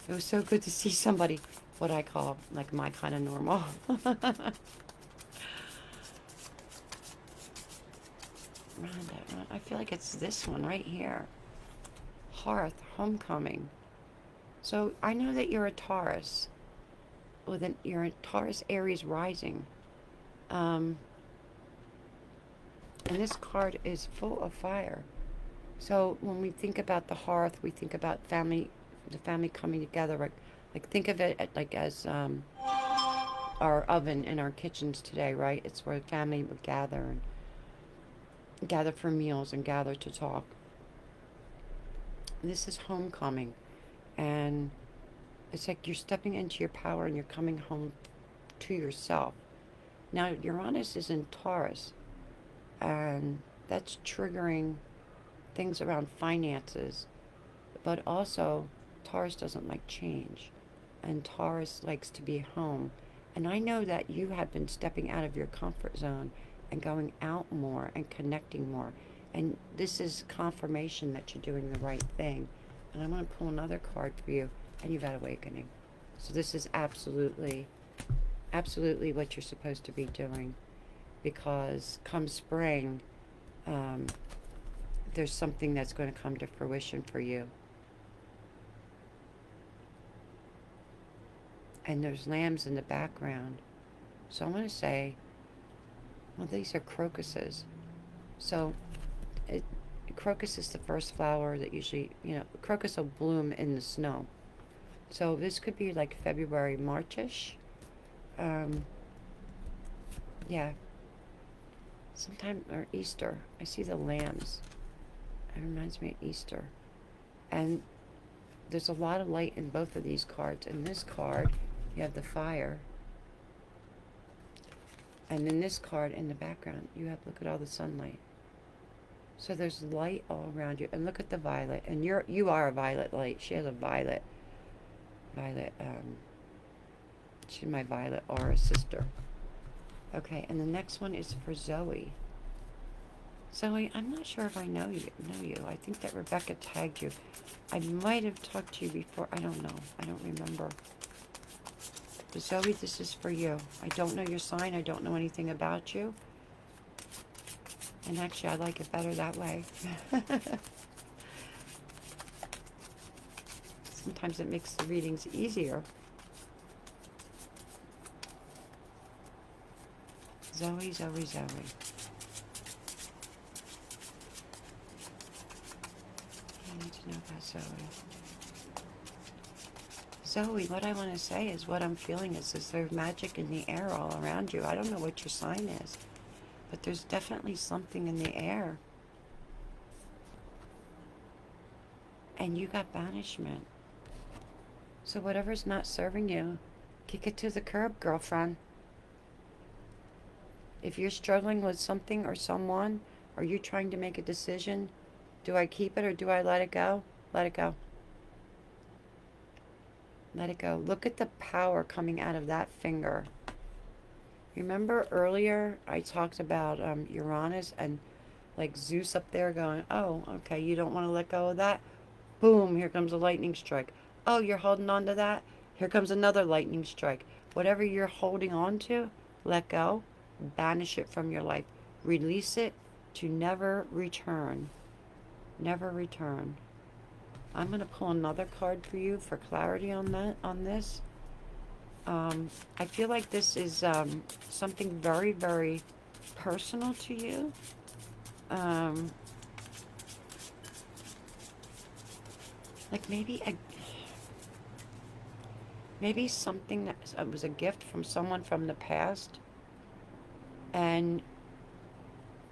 It was so good to see somebody, what I call, like, my kind of normal. Rhonda, I feel like it's this one right here. Hearth, homecoming. So I know that you're a Taurus. You're a Taurus Aries rising. And this card is full of fire. So when we think about the hearth, we think about family, the family coming together. Like think of it like as our oven in our kitchens today, right? It's where family would gather and gather for meals and gather to talk. This is homecoming, and it's like you're stepping into your power and you're coming home to yourself. Now Uranus is in Taurus. and that's triggering things around finances. But also, Taurus doesn't like change, and Taurus likes to be home. And I know that you have been stepping out of your comfort zone and going out more and connecting more. And this is confirmation that you're doing the right thing. And I'm going to pull another card for you, and you've had awakening. So this is absolutely, absolutely what you're supposed to be doing, because come spring, um, there's something that's going to come to fruition for you. And there's lambs in the background. So I'm going to say, well, these are crocuses. So it, crocus is the first flower that usually, crocus will bloom in the snow. So this could be like February, Marchish. Um, yeah, sometime, or Easter. I see the lambs. It reminds me of Easter. And there's a lot of light in both of these cards. In this card, you have the fire. And in this card, in the background, you have, look at all the sunlight. So there's light all around you. And look at the violet. And you are a violet light. She has a violet, she's my violet aura sister. Okay, and the next one is for Zoe. Zoe, I'm not sure if I know you. I think that Rebecca tagged you. I might have talked to you before. I don't know. I don't remember. But Zoe, this is for you. I don't know your sign. I don't know anything about you. And actually, I like it better that way. Sometimes it makes the readings easier. Zoe, Zoe, Zoe. I need to know about Zoe. Zoe, what I want to say is, what I'm feeling is there's magic in the air all around you. I don't know what your sign is, but there's definitely something in the air. And you got banishment. So whatever's not serving you, kick it to the curb, girlfriend. If you're struggling with something or someone, or you're trying to make a decision, do I keep it or do I let it go? Let it go. Let it go. Look at the power coming out of that finger. Remember earlier I talked about Uranus and like Zeus up there going, oh, okay, you don't want to let go of that? Boom, here comes a lightning strike. Oh, you're holding on to that? Here comes another lightning strike. Whatever you're holding on to, let go. Banish it from your life. Release it to never return. Never return. I'm going to pull another card for you for clarity on this. I feel like this is something very, very personal to you. Like maybe something that was a gift from someone from the past, and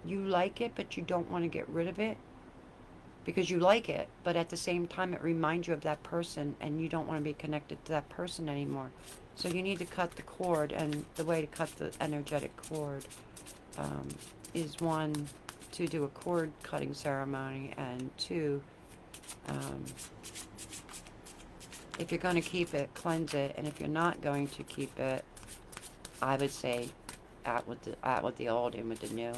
you like it, but you don't want to get rid of it because you like it, but at the same time it reminds you of that person, and you don't want to be connected to that person anymore. So you need to cut the cord, and the way to cut the energetic cord is, one, to do a cord cutting ceremony, and two, if you're going to keep it, cleanse it, and if you're not going to keep it, I would say out with the old, in with the new.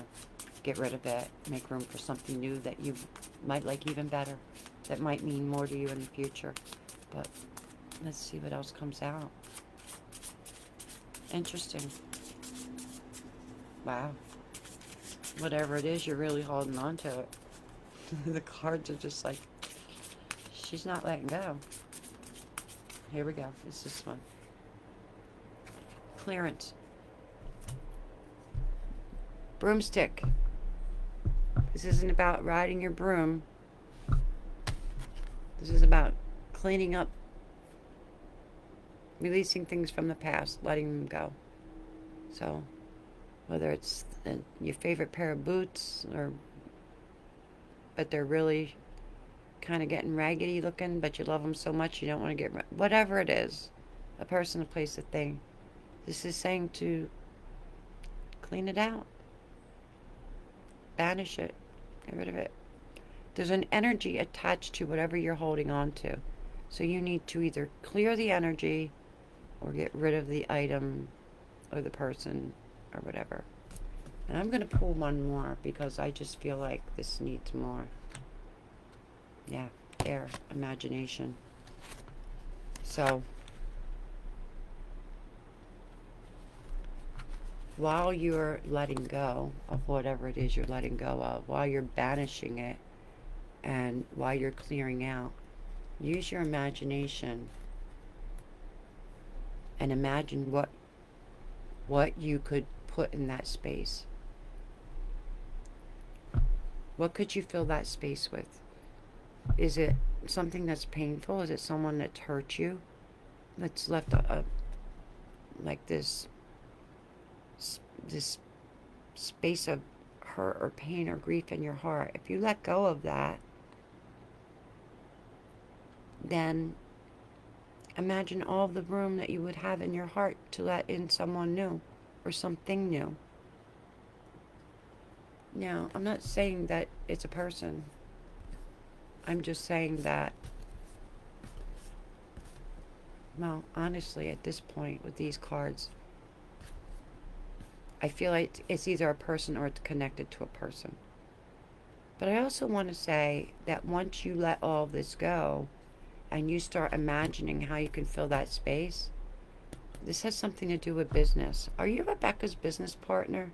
Get rid of it. Make room for something new that you might like even better, that might mean more to you in the future. But let's see what else comes out. Interesting. Wow. Whatever it is, you're really holding on to it. The cards are just like, she's not letting go. Here we go. It's this one. Clearance. Broomstick. This isn't about riding your broom. This is about cleaning up, releasing things from the past, letting them go. So, whether it's your favorite pair of boots, but they're really kind of getting raggedy looking, but you love them so much you don't want to get rid. Whatever it is, a person, a place, a thing. This is saying to clean it out. banish it. Get rid of it. There's an energy attached to whatever you're holding on to. So you need to either clear the energy or get rid of the item or the person or whatever. And I'm going to pull one more because I just feel like this needs more. Yeah, air, imagination. So, while you're letting go of whatever it is you're letting go of, while you're banishing it, and while you're clearing out, use your imagination and imagine what you could put in that space. What could you fill that space with? Is it something that's painful? Is it someone that's hurt you? That's left like this space of hurt or pain or grief in your heart. If you let go of that, then imagine all the room that you would have in your heart to let in someone new or something new. Now, I'm not saying that it's a person. I'm just saying that, well, honestly, at this point with these cards, I feel like it's either a person or it's connected to a person. But I also want to say that once you let all this go and you start imagining how you can fill that space, this has something to do with business. Are you Rebecca's business partner?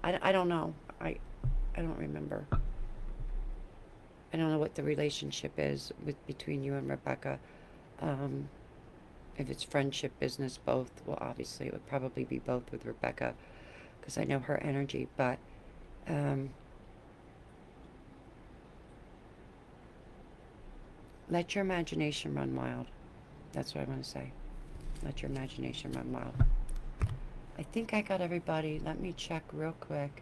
I don't know. I don't remember. I don't know what the relationship is between you and Rebecca. If it's friendship, business, both. Well, obviously it would probably be both with Rebecca because I know her energy. But let your imagination run wild. That's what I want to say. Let your imagination run wild. I think I got everybody. Let me check real quick.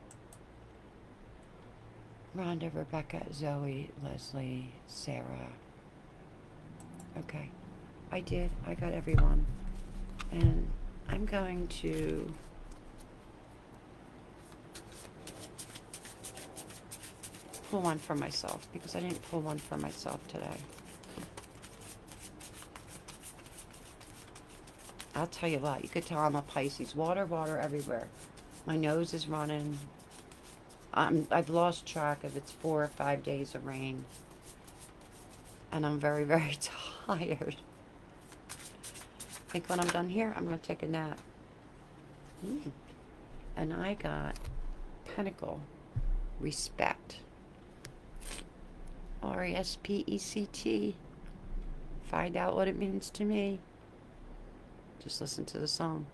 Rhonda, Rebecca, Zoe, Leslie, Sarah. Okay. I did. I got everyone. And I'm going to pull one for myself because I didn't pull one for myself today. I'll tell you what, you could tell I'm a Pisces. Water, water everywhere. My nose is running. I've lost track if it's 4 or 5 days of rain. And I'm very, very tired. I think when I'm done here, I'm going to take a nap. And I got Pentacle, Respect. R-E-S-P-E-C-T. Find out what it means to me. Just listen to the song.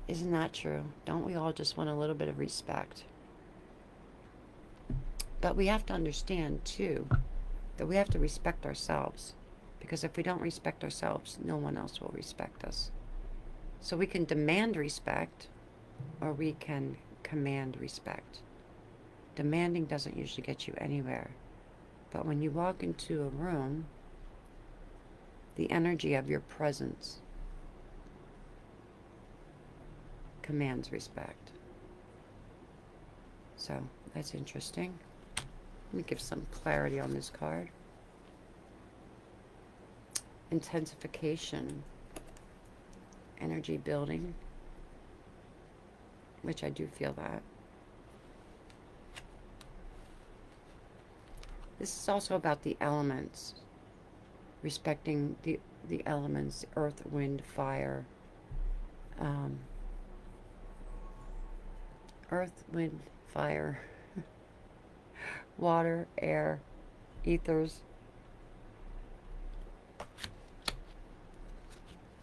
Isn't that true? Don't we all just want a little bit of respect? But we have to understand, too, that we have to respect ourselves. Because if we don't respect ourselves, no one else will respect us. So we can demand respect, or we can command respect. Demanding doesn't usually get you anywhere. But when you walk into a room, the energy of your presence commands respect. So that's interesting. Let me give some clarity on this card. Intensification, energy building, which I do feel that. This is also about the elements, respecting the elements, earth, wind, fire. Earth, wind, fire, water, air, ethers.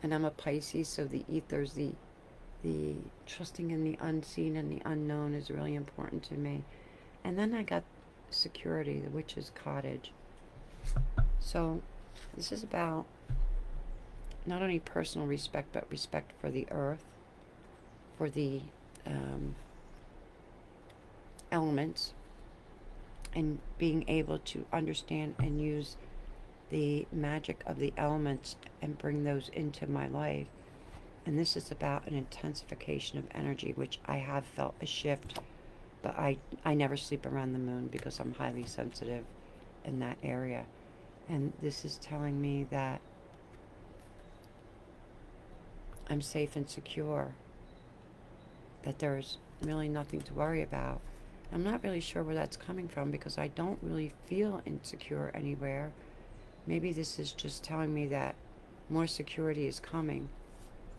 And I'm a Pisces, so the ethers, the trusting in the unseen and the unknown is really important to me. And then I got security, the witch's cottage. So this is about not only personal respect, but respect for the earth, for the elements, and being able to understand and use the magic of the elements and bring those into my life. And this is about an intensification of energy, which I have felt a shift But I never sleep around the moon because I'm highly sensitive in that area. And this is telling me that I'm safe and secure, that there's really nothing to worry about. I'm not really sure where that's coming from because I don't really feel insecure anywhere. Maybe this is just telling me that more security is coming.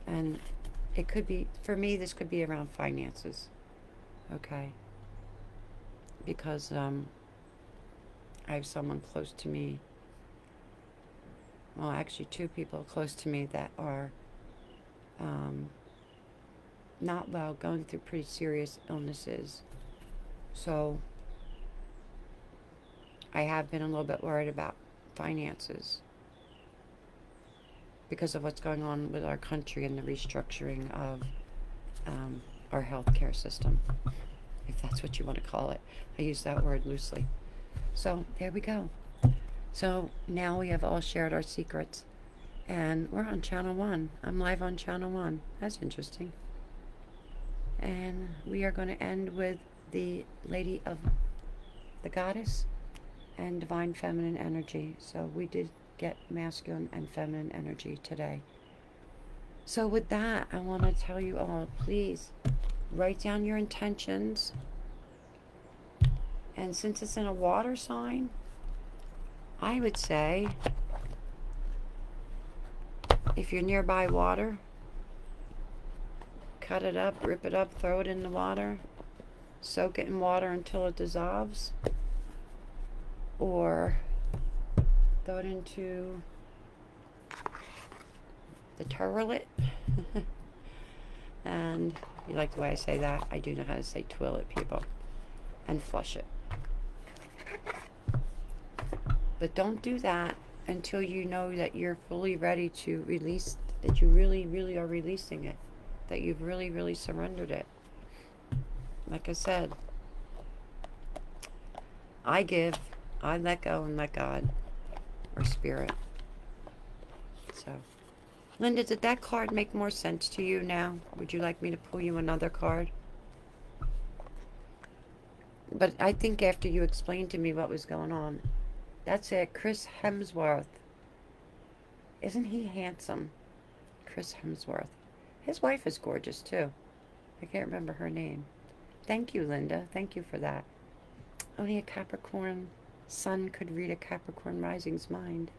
And it could be, for me, this could be around finances, okay? Because I have someone close to me, well, actually, two people close to me that are um, not well, going through pretty serious illnesses. So I have been a little bit worried about finances because of what's going on with our country and the restructuring of um, our healthcare system, if that's what you want to call it. I use that word loosely. So there we go. So now we have all shared our secrets, and we're on Channel 1. I'm live on Channel 1. That's interesting. And we are going to end with the Lady of the Goddess and Divine Feminine Energy. So we did get masculine and feminine energy today. So with that, I want to tell you all, please write down your intentions. And since it's in a water sign, I would say if you're nearby water, cut it up, rip it up, throw it in the water, soak it in water until it dissolves, or throw it into the toilet. And you like the way I say that? I do know how to say toilet, people. And flush it. But don't do that until you know that you're fully ready to release, that you really, really are releasing it, that you've really, really surrendered it. Like I said, I give, I let go and let God, or Spirit. So, Linda, did that card make more sense to you now? Would you like me to pull you another card? But I think after you explained to me what was going on, that's it. Chris Hemsworth. Isn't he handsome? Chris Hemsworth. His wife is gorgeous too. I can't remember her name. Thank you, Linda. Thank you for that. Only a Capricorn sun could read a Capricorn rising's mind.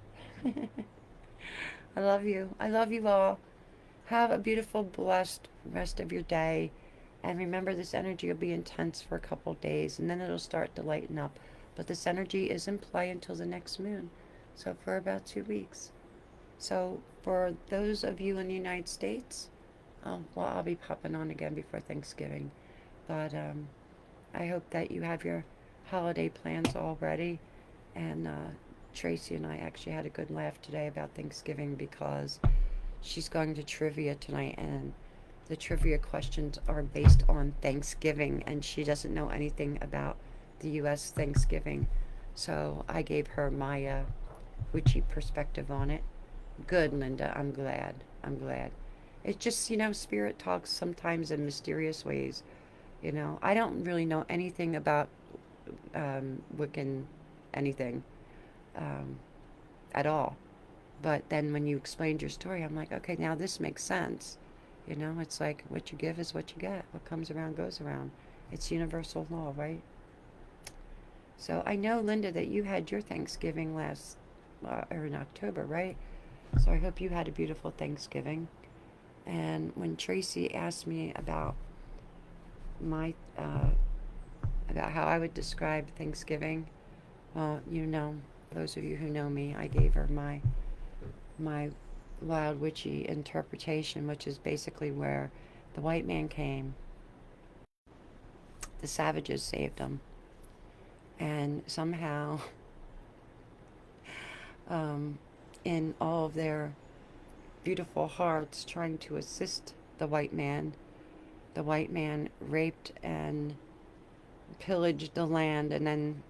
I love you. I love you all. Have a beautiful, blessed rest of your day. And remember, this energy will be intense for a couple days, and then it'll start to lighten up. But this energy is in play until the next moon. So for about 2 weeks. So for those of you in the United States, well, I'll be popping on again before Thanksgiving. But I hope that you have your holiday plans all ready. And Tracy and I actually had a good laugh today about Thanksgiving because she's going to trivia tonight, and the trivia questions are based on Thanksgiving, and she doesn't know anything about the U.S. Thanksgiving. So I gave her my witchy perspective on it. Good, Linda. I'm glad. I'm glad. It's just, Spirit talks sometimes in mysterious ways. I don't really know anything about Wiccan anything at all. But then when you explained your story, I'm like, okay, now this makes sense. It's like what you give is what you get. What comes around goes around. It's universal law, right? So I know, Linda, that you had your Thanksgiving or in October, right? So I hope you had a beautiful Thanksgiving. And when Tracy asked me about my about how I would describe Thanksgiving, well, those of you who know me, I gave her my wild witchy interpretation, which is basically where the white man came, the savages saved them, and somehow in all of their beautiful hearts trying to assist the white man raped and pillaged the land, and then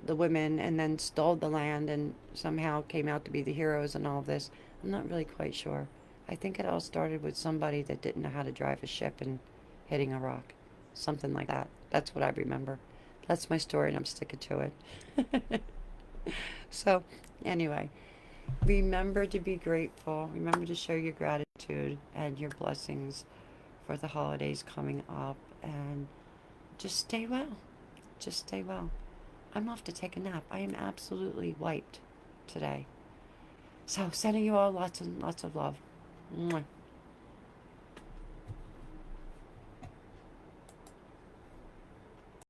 the women, and then stole the land, and somehow came out to be the heroes and all of this. I'm not really quite sure. I think it all started with somebody that didn't know how to drive a ship and hitting a rock. Something like that. That's what I remember. That's my story, and I'm sticking to it. So, anyway, remember to be grateful. Remember to show your gratitude and your blessings for the holidays coming up. And just stay well. Just stay well. I'm off to take a nap. I am absolutely wiped today. So, sending you all lots and lots of love. Mwah.